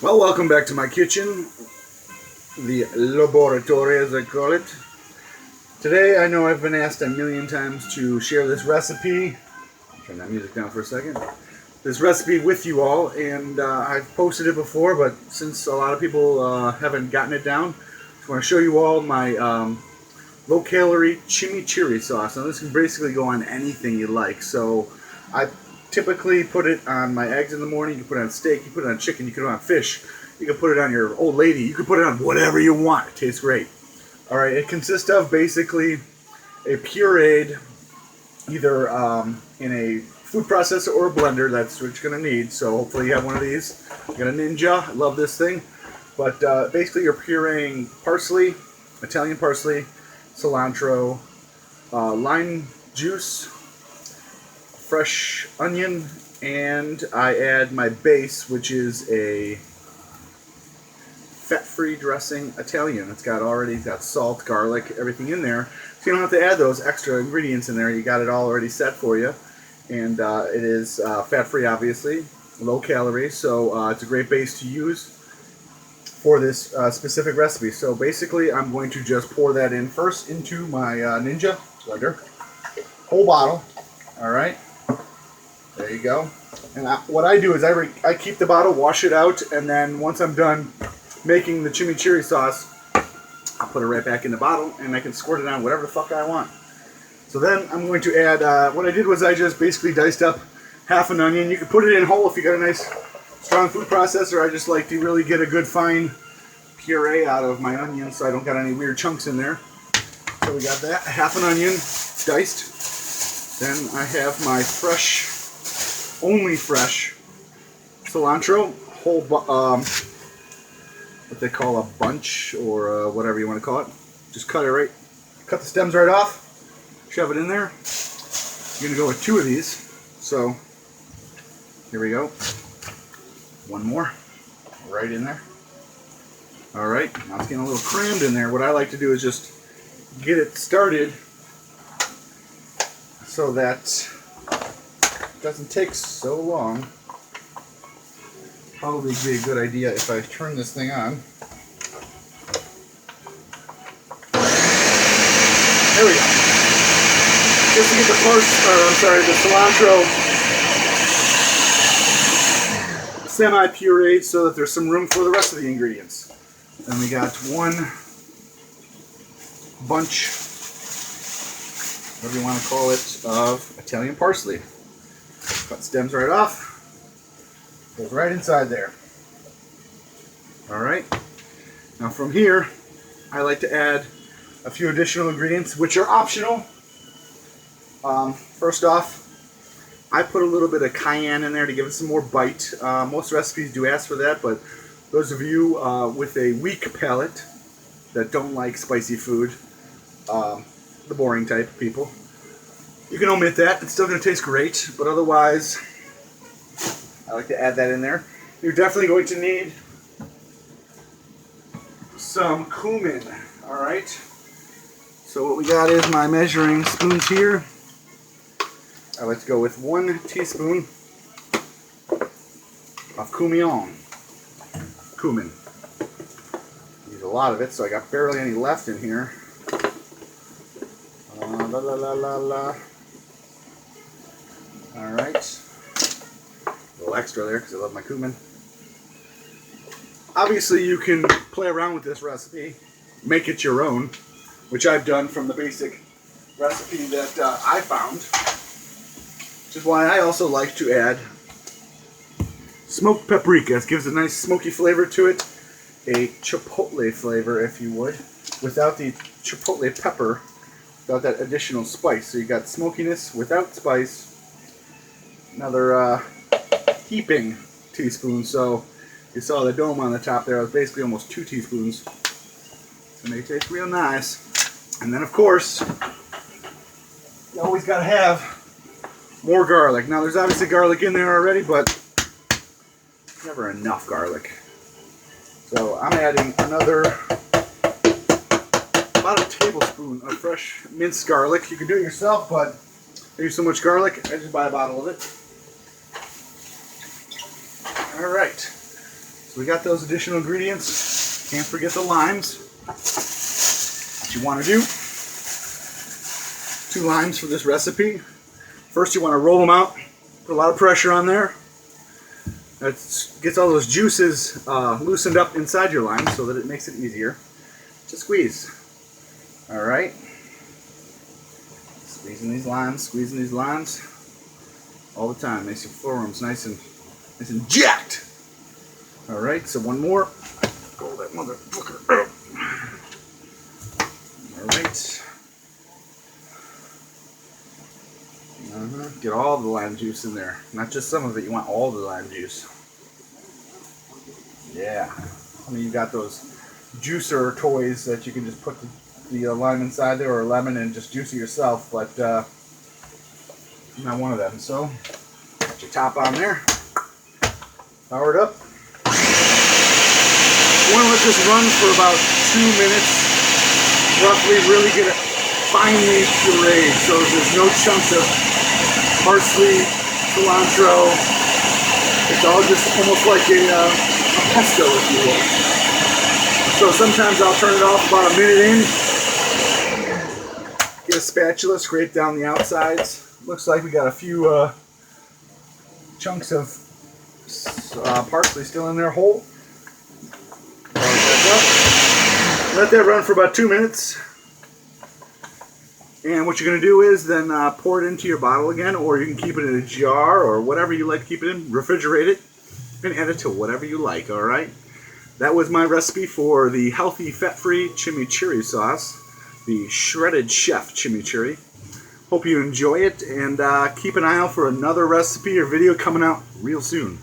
Well, welcome back to my kitchen, the laboratory as I call it. Today, I know I've been asked a million times to share this recipe. Turn that music down for a second. This recipe with you all, and I've posted it before, but since a lot of people haven't gotten it down, I just want to show you all my low-calorie chimichurri sauce. Now, this can basically go on anything you like. So, I typically put it on my eggs in the morning. You can put it on steak, you can put it on chicken, you can put it on fish, you can put it on your old lady, you can put it on whatever you want. It tastes great. Alright, it consists of basically a pureed, either in a food processor or a blender. That's what you're going to need. So hopefully you have one of these. I got a Ninja. I love this thing. But basically you're pureeing parsley, Italian parsley, cilantro, lime juice, fresh onion, and I add my base, which is a fat-free dressing Italian. It's got salt, garlic, everything in there. So you don't have to add those extra ingredients in there. You got it all already set for you. And it is fat-free, obviously, low calorie. So it's a great base to use for this specific recipe. So basically, I'm going to just pour that in first into my Ninja blender. Whole bottle. All right. There you go. And what I do is I keep the bottle, wash it out, and then once I'm done making the chimichurri sauce, I'll put it right back in the bottle, and I can squirt it on whatever the fuck I want. So then I'm going to add, what I did was I just basically diced up half an onion. You can put it in whole if you got a nice strong food processor. I just like to really get a good fine puree out of my onion so I don't got any weird chunks in there. So we got that, half an onion diced. Then I have my only fresh cilantro, whole, what they call a bunch, or whatever you want to call it. Just cut the stems right off, shove it in there. You're going to go with 2 of these. So, here we go. One more, right in there. Alright, now it's getting a little crammed in there. What I like to do is just get it started so that it doesn't take so long. Probably be a good idea if I turn this thing on. There we go. Just to get the cilantro semi-pureed so that there's some room for the rest of the ingredients. Then we got one bunch, whatever you want to call it, of Italian parsley. Cut stems right off. Goes right inside there. Alright. Now from here, I like to add a few additional ingredients, which are optional. First off, I put a little bit of cayenne in there to give it some more bite. Most recipes do ask for that, but those of you with a weak palate that don't like spicy food, the boring type of people, you can omit that. It's still going to taste great, but otherwise, I like to add that in there. You're definitely going to need some cumin. Alright. So what we got is my measuring spoons here. I like to go with 1 teaspoon of cumin. Use a lot of it, so I got barely any left in here. Alright. A little extra there because I love my cumin. Obviously you can play around with this recipe, make it your own, which I've done from the basic recipe that I found, which is why I also like to add smoked paprika. It gives a nice smoky flavor to it, a chipotle flavor if you would, without the chipotle pepper, without that additional spice. So you got smokiness without spice. Another heaping teaspoon. So you saw the dome on the top there. It was basically almost 2 teaspoons. So they taste real nice. And then of course, you always got to have more garlic. Now there's obviously garlic in there already, but never enough garlic. So I'm adding about a tablespoon of fresh minced garlic. You can do it yourself, but I use so much garlic, I just buy a bottle of it. Alright. So we got those additional ingredients. Can't forget the limes. What you want to do, 2 limes for this recipe. First you want to roll them out, put a lot of pressure on there. That gets all those juices loosened up inside your lime so that it makes it easier to squeeze. Alright. Squeezing these limes all the time. Makes your forearms nice and jacked. Alright, so one more. Roll that motherfucker up. Alright. Get all the lime juice in there. Not just some of it, you want all the lime juice. Yeah. I mean, you got those juicer toys that you can just put the lime inside there, or a lemon, and just juice it yourself, but I'm not one of them. So, put your top on there. Power it up. You want to let this run for about 2 minutes, roughly. Really get it finely pureed so there's no chunks of parsley, cilantro. It's all just almost like a pesto, if you will. So sometimes I'll turn it off about a minute in. Get a spatula, scrape down the outsides. Looks like we got a few chunks of parsley still in there whole. Let that run for about 2 minutes. And what you're going to do is then pour it into your bottle again, or you can keep it in a jar or whatever you like to keep it in. Refrigerate it and add it to whatever you like, alright? That was my recipe for the healthy, fat-free chimichurri sauce, the shredded chef chimichurri. Hope you enjoy it, and keep an eye out for another recipe or video coming out real soon.